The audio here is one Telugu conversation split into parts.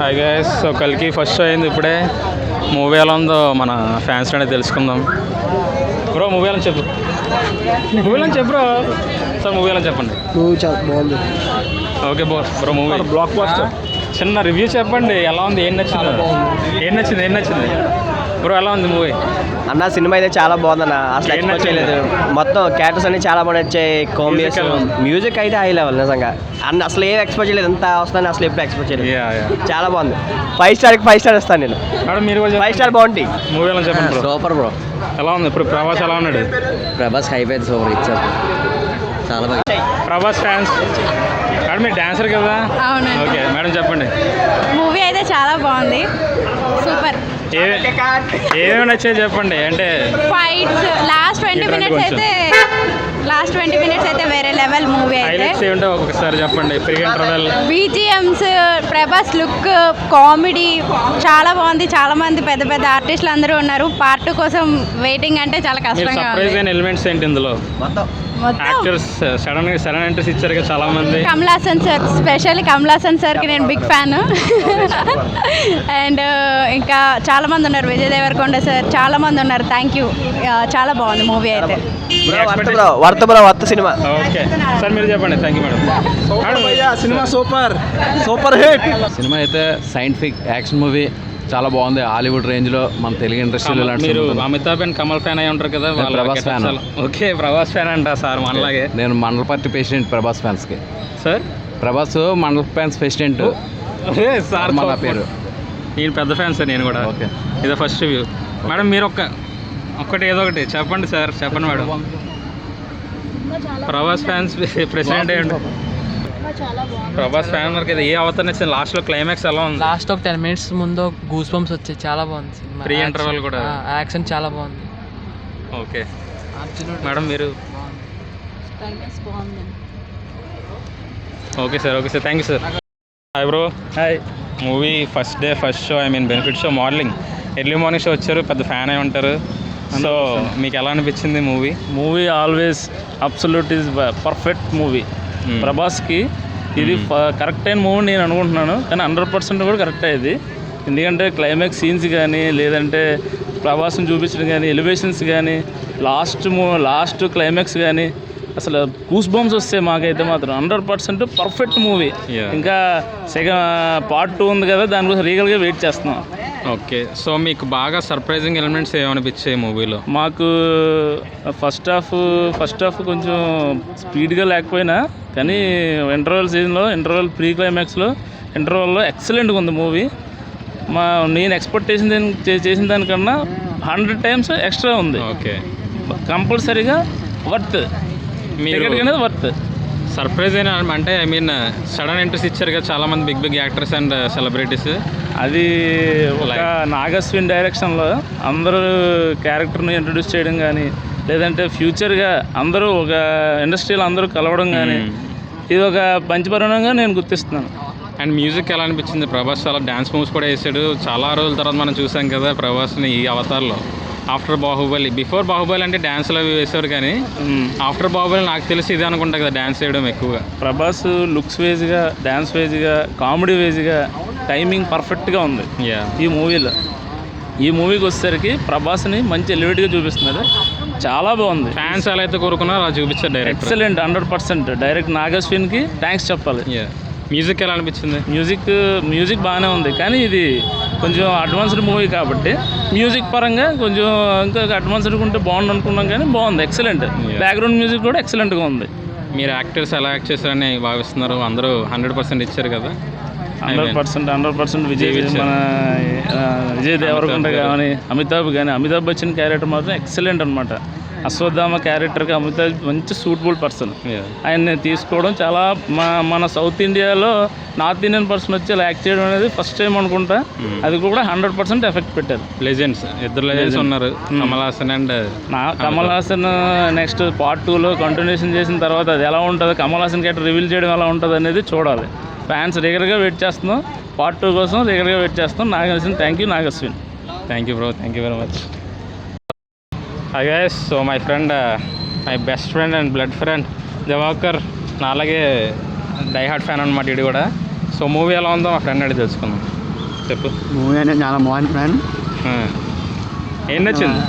Hi guys. సో కల్కి ఫస్ట్ షో అయింది ఇప్పుడే. మూవీ ఎలా ఉందో మన ఫ్యాన్స్ అనేది తెలుసుకుందాం. బ్రో మూవీ ఎలా చెప్పు. మూవీ అని చెప్పు బ్రో. సార్ మూవీ ఎలా చెప్పండి. మూవీ చాలా బాగుంది. Okay bro movie block buster. చిన్న రివ్యూ చెప్పండి. ఎలా ఉంది, ఏం నచ్చింది బ్రో? ఎలా ఉంది మూవీ అన్న? సినిమా అయితే చాలా బాగుందన్న. అసలు ఎక్స్పెక్ట్ చేయలేదు. మొత్తం క్యారెక్టర్స్ అన్ని చాలా బాగా నచ్చాయి. కాంబినేషన్ మ్యూజిక్ అయితే హై లెవెల్ నిజంగా. అన్న అసలు ఏం ఎక్స్పెక్ట్ చేయలేదు. ఎంత వస్తుందని అసలు ఎప్పుడు ఎక్స్పెక్ట్ చేయలేదు. చాలా బాగుంది. 5 స్టార్కి 5 స్టార్ ఇస్తాను నేను. మీరు 5 స్టార్ బాగుంది. మూవీ ఎలా చెప్పండి. Super bro. ఎలా ఉంది ఇప్పుడు? ప్రభాస్ ఎలా ఉన్నాడు? ప్రభాస్ హైప్ సూపర్ ఇచ్చారు. చాలా బాగా. ప్రభాస్ ఫ్యాన్స్ మేడం, మీరు డాన్సర్ కదా? అవునండి. ఓకే మేడం చెప్పండి. మూవీ అయితే చాలా బాగుంది. సూపర్. ఏమేమి నచ్చాయి చెప్పండి. అంటే ఫైట్స్ లాస్ట్ 20 మినిట్స్ అయితే వేరే లెవెల్ మూవీ అయితే. హైలైట్స్ ఏంటో ఒకసారి చెప్పండి. Pre interval BGMs, Prabhas look, comedy చాలా బాగుంది. చాలా మంది పెద్ద పెద్ద ఆర్టిస్టులు అందరూ ఉన్నారు. పార్ట్ 2 కోసం వెయిటింగ్ అంటే చాలా కష్టంగా ఉంది. సర్ప్రైజ్ అయిన ఎలిమెంట్స్ ఏంటి ఇందులో? మొత్తం యాక్టర్స్ సడన్ ఎంట్రీస్ ఇచ్చారు కదా చాలా మంది. కమల్ హాసన్ సార్, స్పెషల్లీ కమల్ హాసన్ సార్కి నేను బిగ్ ఫ్యాన్. అండ్ ఇంకా చాలా మంది ఉన్నారు. విజయ్ దేవరకొండ సార్, చాలా మంది ఉన్నారు. Thank you. చాలా బాగుంది మూవీ అయితే. వర్త సినిమా. ఓకే సార్ మీరు చెప్పండి. Thank you madam. Cinema super hit. Cinema అయితే సైంటిఫిక్ యాక్షన్ మూవీ చాలా బాగుంది. హాలీవుడ్ రేంజ్లో మన తెలుగు ఇండస్ట్రీలో. మీరు అమితాబ్ అండ్ కమల్ ఫ్యాన్ అయి ఉంటారు కదా? Prabhas fan. Okay Prabhas fan అంట సార్. మనలాగే నేను మండల పార్టీ ప్రెసిడెంట్ ప్రభాస్ ఫ్యాన్స్కి. సార్ ప్రభాస్ మండల ఫ్యాన్స్ ప్రెసిడెంట్ సార్. నా పేరు. నేను పెద్ద ఫ్యాన్ సార్ నేను కూడా. ఓకే ఇది ఫస్ట్ రివ్యూ. మేడం మీరు ఒక్కటి ఏదో ఒకటి చెప్పండి సార్. చెప్పండి మేడం. ప్రభాస్ ఫ్యాన్స్ ప్రెసిడెంట్ ఏంటి? ప్రభాస్ ఫ్యాన్ ఉన్నారు కదా, ఏ అవతారం నచ్చింది? లాస్ట్ లో క్లైమాక్స్ ఎలా ఉంది? లాస్ట్ ఒక 10 minutes ముందు గూస్ బంప్స్ వచ్చాయి. చాలా బాగుంది సినిమా. ప్రీ ఇంటర్వెల్ కూడా యాక్షన్ చాలా బాగుంది. ఓకే మేడం మీరు. Okay sir thank you sir. Hi bro. Hi. Movie first show benefit show early morning show వచ్చారు. పెద్ద ఫ్యాన్ అయి ఉంటారు. సో మీకు ఎలా అనిపించింది movie? Always absolute is perfect movie. ప్రభాస్కి ఇది కరెక్ట్ అయిన మూవీ నేను అనుకుంటున్నాను. కానీ 100% కూడా కరెక్ట్ అయ్యేది. ఎందుకంటే క్లైమాక్స్ సీన్స్ కానీ, లేదంటే ప్రభాస్ని చూపించడం కానీ, ఎలివేషన్స్ కానీ, లాస్ట్ క్లైమాక్స్ కానీ అసలు గూస్ బంప్స్ వస్తాయి మాకైతే మాత్రం. 100% పర్ఫెక్ట్ మూవీ. ఇంకా పార్ట్ 2 ఉంది కదా, దానికోసం రీగల్గా వెయిట్ చేస్తున్నాం. ఓకే. సో మీకు బాగా సర్ప్రైజింగ్ ఎలిమెంట్స్ ఏమనిపించాయి మూవీలో? మాకు ఫస్ట్ హాఫ్ కొంచెం స్పీడ్గా లేకపోయినా కానీ ఇంటర్వెల్ ప్రీ క్లైమాక్స్లో ఇంటర్వెల్లో ఎక్సలెంట్గా ఉంది మూవీ. నేను ఎక్స్పెక్టేషన్ చేసిన దానికన్నా 100 times ఎక్స్ట్రా ఉంది. ఓకే. కంపల్సరీగా వర్త్. మీరు వర్త్. సర్ప్రైజ్ అయినా అంటే సడన్ ఎంట్రీస్ ఇచ్చారు కదా చాలా మంది బిగ్ యాక్టర్స్ అండ్ సెలబ్రిటీస్. అది ఒక నాగస్విన్ డైరెక్షన్లో అందరూ క్యారెక్టర్ని ఇంట్రొడ్యూస్ చేయడం కానీ, లేదంటే ఫ్యూచర్గా అందరూ ఒక ఇండస్ట్రీలో అందరూ కలవడం కానీ, ఇది ఒక పంచపరిణంగా నేను గుర్తిస్తున్నాను. అండ్ మ్యూజిక్ ఎలా అనిపించింది? ప్రభాస్ చాలా డ్యాన్స్ మూవ్స్ కూడా వేసాడు. చాలా రోజుల తర్వాత మనం చూసాం కదా ప్రభాస్ని ఈ అవతార్లో. ఆఫ్టర్ బాహుబలి, బిఫోర్ బాహుబలి అంటే డ్యాన్స్లు అవి వేసేవారు, కానీ ఆఫ్టర్ బాహుబలి నాకు తెలిసి ఇది అనుకుంటా కదా డ్యాన్స్ వేయడం ఎక్కువగా. ప్రభాస్ లుక్స్ వేజ్గా, డ్యాన్స్ వేజ్గా, కామెడీ వేజ్గా టైమింగ్ పర్ఫెక్ట్గా ఉంది ఈ మూవీలో. ఈ మూవీకి వచ్చేసరికి ప్రభాస్ని మంచి ఎలివేట్గా చూపిస్తున్నారు. చాలా బాగుంది. ఫ్యాన్స్ ఎలా అయితే కోరుకున్నారో అలా చూపించారు డైరెక్ట్. ఎక్సలెంట్. 100% డైరెక్ట్ నాగస్విన్కి థ్యాంక్స్ చెప్పాలి. మ్యూజిక్ ఎలా అనిపించింది? మ్యూజిక్ బాగానే ఉంది, కానీ ఇది కొంచెం అడ్వాన్స్డ్ మూవీ కాబట్టి మ్యూజిక్ పరంగా కొంచెం ఇంకా అడ్వాన్స్డ్ ఉంటే బాగుంది అనుకున్నాం, కానీ బాగుంది. ఎక్సలెంట్. బ్యాక్గ్రౌండ్ మ్యూజిక్ కూడా ఎక్సలెంట్గా ఉంది. మీరు యాక్టర్స్ ఎలా యాక్ట్ చేశారని భావిస్తున్నారు? అందరూ 100% ఇచ్చారు కదా? 100% విజయ్ దేవరకొండ కానీ, అమితాబ్ బచ్చన్ క్యారెక్టర్ మాత్రం ఎక్సలెంట్ అనమాట. అశ్వత్థామ క్యారెక్టర్కి అమితాబ్ మంచి సూటబుల్ పర్సన్. ఆయన్ని తీసుకోవడం చాలా మన సౌత్ ఇండియాలో నార్త్ ఇండియన్ పర్సన్ వచ్చి అలా యాక్ట్ చేయడం అనేది ఫస్ట్ టైం అనుకుంటా. అది కూడా 100% ఎఫెక్ట్ పెట్టారు. ఇద్దరు లెజెండ్స్ ఉన్నారు, Kamal Haasan and Kamal Haasan. Next part 2లో కంటిన్యూషన్ చేసిన తర్వాత అది ఎలా ఉంటుంది, కమల్ హాసన్ క్యారెక్టర్ రివీల్ చేయడం ఎలా ఉంటుంది అనేది చూడాలి. ఫ్యాన్స్ రెగ్యులర్గా వెయిట్ చేస్తున్నాం. పార్ట్ 2 కోసం రెగ్యులర్గా వెయిట్ చేస్తున్నాం. Nagaswin. Thank you Nagaswin. Thank you bro. Thank you very much. Hi guys. So my friend, my best friend and blood friend Diwakar నా అలాగే డై హార్ట్ ఫ్యాన్ అనమాట ఇది కూడా. సో మూవీ ఎలా ఉందో మా ఫ్రెండ్ అడిగి తెలుసుకుందాం. చెప్పు. మూవీ అనేది చాలా బాగుంది ఫ్రెండ్. ఏం నచ్చింది?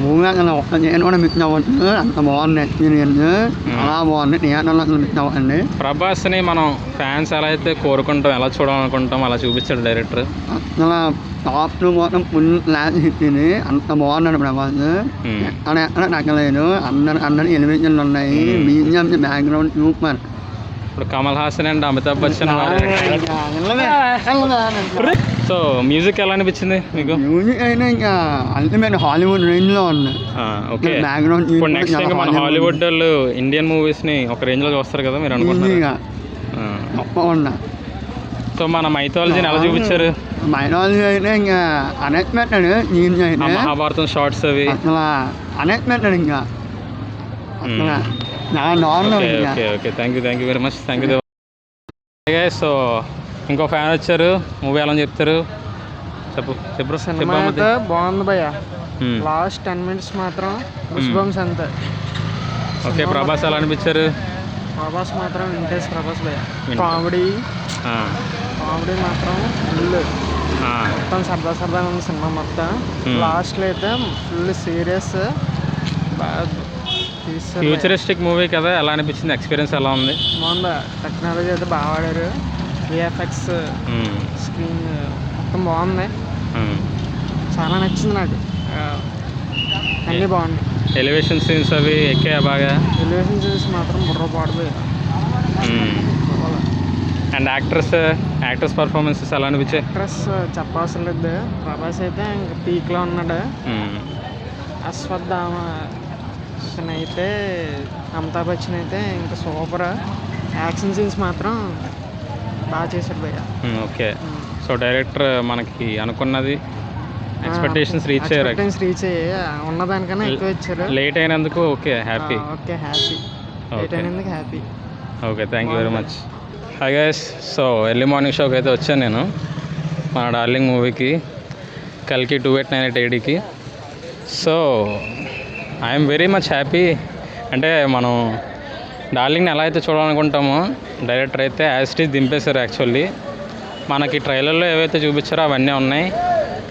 మూవీ అసలు ఒక్క నేను కూడా మిస్ అవ్వద్దు, అంత బాగుంది ఎక్స్పీరియన్స్, చాలా బాగుంది. థియేటర్లో అసలు మిస్ అవ్వండి. ప్రభాస్ని మనం ఫ్యాన్స్ ఎలా అయితే కోరుకుంటాం, ఎలా చూడాలనుకుంటాం అలా చూపించాడు డైరెక్టర్. అసలు టాప్ టూ మొత్తం ఫుల్ క్లాస్ ఇచ్చింది. అంత బాగున్నాడు ప్రభాస్. ఎక్కడ తగ్గలేదు. అందరు ఎలివేషన్లు ఉన్నాయి. BGM background super. ఇప్పుడు Kamal Haasan and Amitabh Bachchan so music ఎలా అనిపించింది మీకు? మ్యూజిక్ అయినా ఇంకా అల్టిమేట్ హాలీవుడ్ రేంజ్ లో ఉంది. ఓకే, బ్యాక్గ్రౌండ్ ఇప్పుడు నెక్స్ట్ ఇంకా మన హాలీవుడ్ వాళ్ళు ఇండియన్ మూవీస్ని ఒక రేంజ్లో చూస్తారు కదా మీరు అనుకుంటున్నారు? తప్పకుండా. సో మన మైథాలజీని ఎలా చూపించారు? మైనాలజీ అయితే ఇంకా అన్ఎక్స్పెక్టెడ్. ఆ మహాభారతం షార్ట్స్ అవి అసలు అన్ఎక్స్పెక్టెడ్. ఇంకా అసలు normal. Okay okay, thank you very much. Thank you. So ఇంకో ఫ్యాన్ వచ్చారు, మూవీ ఎలా చెప్తారు? చెప్పు. సినిమా అయితే బాగుంది భయ్య. లాస్ట్ 10 minutes మాత్రం గుస్బంప్స్ అంతే. ఓకే, ప్రభాస్ ఎలా అనిపించారు? ప్రభాస్ మాత్రం ఇంటెన్స్ ప్రభాస్ భయ్య. కామెడీ మాత్రం ఫుల్ మొత్తం సరదా ఉంది సినిమా మొత్తం. లాస్ట్లో అయితే ఫుల్ సీరియస్. ఫ్యూచరిస్టిక్ మూవీ కదా, ఎలా అనిపించింది? ఎక్స్పీరియన్స్ ఎలా ఉంది? బాగుంది. టెక్నాలజీ అయితే బాగా వాడారు. విఎఫ్ఎక్స్, స్క్రీన్ మొత్తం బాగుంది. చాలా నచ్చింది నాకు. అన్నీ బాగుంది. ఎలివేషన్ సీన్స్ అవి ఎక్కాయా బాగా? ఎలివేషన్ సీన్స్ మాత్రం బుర్ర పాడుతుంది. అండ్ యాక్టర్స్ పర్ఫార్మెన్సెస్ ఎలా అనిపించాయి? యాక్ట్రెస్ చెప్పవసరం లేదు. ప్రభాస్ అయితే ఇంకా పీక్లో ఉన్నాడు. అశ్వత్థామ అయితే అమితాబ్ బచ్చన్ అయితే ఇంకా సూపర్. యాక్షన్ సీన్స్ మాత్రం బాగా చేశాడు భయ్య. ఓకే, సో డైరెక్టర్ మనకి అనుకున్నది ఎక్స్పెక్టేషన్స్ రీచ్ అయ్యాయి. ఉన్నదానికన్నా ఎక్కువ ఇచ్చారు. లేట్ అయినందుకు ఓకే హ్యాపీ. లేట్ అయినందుకు happy. Okay, thank you very much. Hi guys, so early morning షోకి అయితే వచ్చాను నేను మన డార్లింగ్ మూవీకి, కల్కి 2898 ADకి. So I'm very much happy. అంటే మనం డార్లింగ్ని ఎలా అయితే చూడాలనుకుంటామో డైరెక్టర్ అయితే యాజ్ ఇట్ ఈజ్ దింపేశారు. యాక్చువల్లీ మనకి ట్రైలర్లో ఏవైతే చూపించారో అవన్నీ ఉన్నాయి,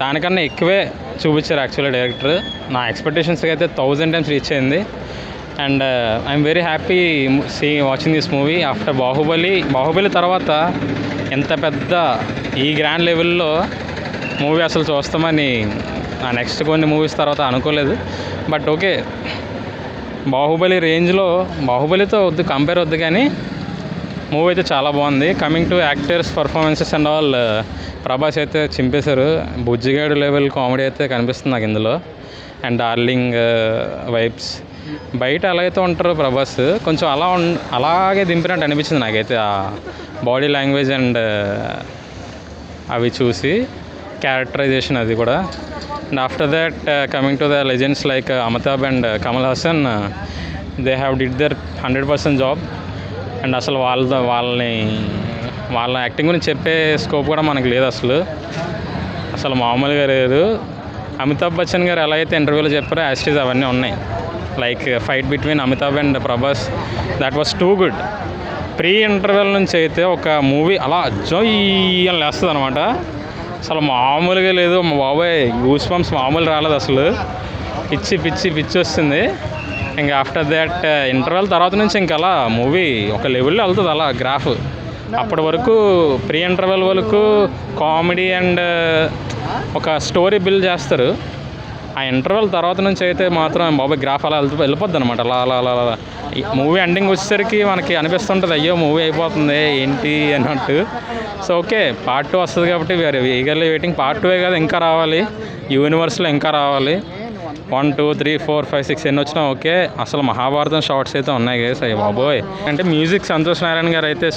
దానికన్నా ఎక్కువే చూపించారు యాక్చువల్లీ డైరెక్టర్. నా ఎక్స్పెక్టేషన్స్కి అయితే 1000 times రీచ్ అయింది. And I'm very happy watching this movie after Baahubali తర్వాత ఎంత పెద్ద ఈ గ్రాండ్ లెవెల్లో మూవీ అసలు చూస్తామని ఆ నెక్స్ట్ కొన్ని మూవీస్ తర్వాత అనుకోలేదు. బట్ ఓకే, బాహుబలి రేంజ్లో బాహుబలితో కంపేర్ వద్దు కానీ మూవీ అయితే చాలా బాగుంది. Coming to actors performances and all, Prabhas అయితే చింపేశారు. బుజ్జిగాడు లెవెల్ కామెడీ అయితే కనిపిస్తుంది నాకు ఇందులో. అండ్ డార్లింగ్ వైబ్స్ బయట ఎలా అయితే ఉంటారో ప్రభాస్ కొంచెం అలాగే దింపినట్టు అనిపించింది నాకైతే. ఆ బాడీ లాంగ్వేజ్ అండ్ అవి చూసి క్యారెక్టరైజేషన్ అది కూడా. And after that coming to the legends like Amitabh and Kamal Haasan, they have did their 100% job. And అసలు వాళ్ళ యాక్టింగ్ గురించి చెప్పే స్కోప్ కూడా మనకు లేదు అసలు మామూలుగా లేదు. అమితాబ్ బచ్చన్ గారు ఎలా అయితే ఇంటర్వ్యూలో చెప్పారో యాస్టీస్ అవన్నీ ఉన్నాయి. Like fight between Amitabh and Prabhas, that was too good. Pre interval నుంచి అయితే ఒక మూవీ అలా జోయ్ అని లేస్తుంది అనమాట. అసలు మామూలుగా లేదు మా బాబాయ్, గూస్ బంప్స్ మామూలు రాలేదు అసలు. పిచ్చి వస్తుంది. ఇంకా ఆఫ్టర్ దాట్ ఇంటర్వెల్ తర్వాత నుంచి ఇంకా అలా మూవీ ఒక లెవెల్లో వెళ్తుంది అలా గ్రాఫ్. అప్పటి వరకు ప్రీ ఇంటర్వెల్ వరకు కామెడీ అండ్ ఒక స్టోరీ బిల్డ్ చేస్తారు. ఆ ఇంటర్వెల్ తర్వాత నుంచి అయితే మాత్రం బాబాయ్ గ్రాఫ్ అలా వెళ్ళిపోద్ది అనమాట. అలా మూవీ ఎండింగ్ వచ్చేసరికి మనకి అనిపిస్తుంటుంది అయ్యో మూవీ అయిపోతుంది ఏంటి అన్నట్టు. సో ఓకే, పార్ట్ 2 వస్తుంది కాబట్టి వీఆర్ ఈగర్లీ వెయిటింగ్. పార్ట్ 2 కదా, ఇంకా రావాలి, యూనివర్స్లో ఇంకా రావాలి. 1 2 3 4 5 6 ఎన్ని వచ్చినా ఓకే. అసలు మహాభారతం షార్ట్స్ అయితే ఉన్నాయి కదా అయ్యి బాబోయ్. అంటే మ్యూజిక్ సంతోష్ నారాయణ గారు అయితే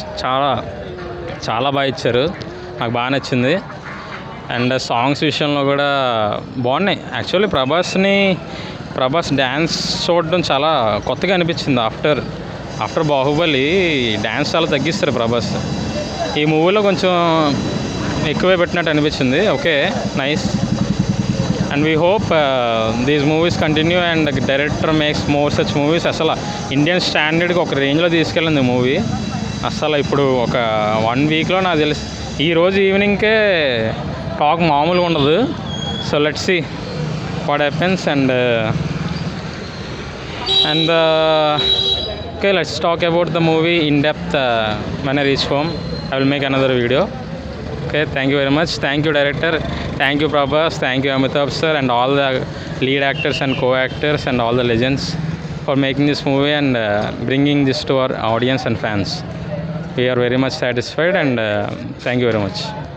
చాలా బాగా ఇచ్చారు, నాకు బాగా నచ్చింది. అండ్ సాంగ్స్ విషయంలో కూడా బాగున్నాయి. యాక్చువల్లీ ప్రభాస్ డ్యాన్స్ చూడడం చాలా కొత్తగా అనిపించింది. ఆఫ్టర్ బాహుబలి డ్యాన్స్ చాలా తగ్గిస్తారు ప్రభాస్. ఈ మూవీలో కొంచెం ఎక్కువే పెట్టినట్టు అనిపించింది. Okay, nice. And we hope these movies continue and director makes more such movies. అసలు ఇండియన్ స్టాండర్డ్కి ఒక రేంజ్లో తీసుకెళ్ళింది మూవీ. అసలు ఇప్పుడు ఒక 1 వీక్లో నాకు తెలిసి ఈరోజు ఈవినింగ్కే టాక్ మామూలుగా ఉండదు. So let's see what happens and okay, let's talk about the movie in depth when I reach home. I will make another video. Okay, thank you very much. Thank you director, thank you Prabhas, thank you Amitabh sir and all the lead actors and co-actors and all the legends for making this movie and bringing this to our audience and fans. We are very much satisfied and thank you very much.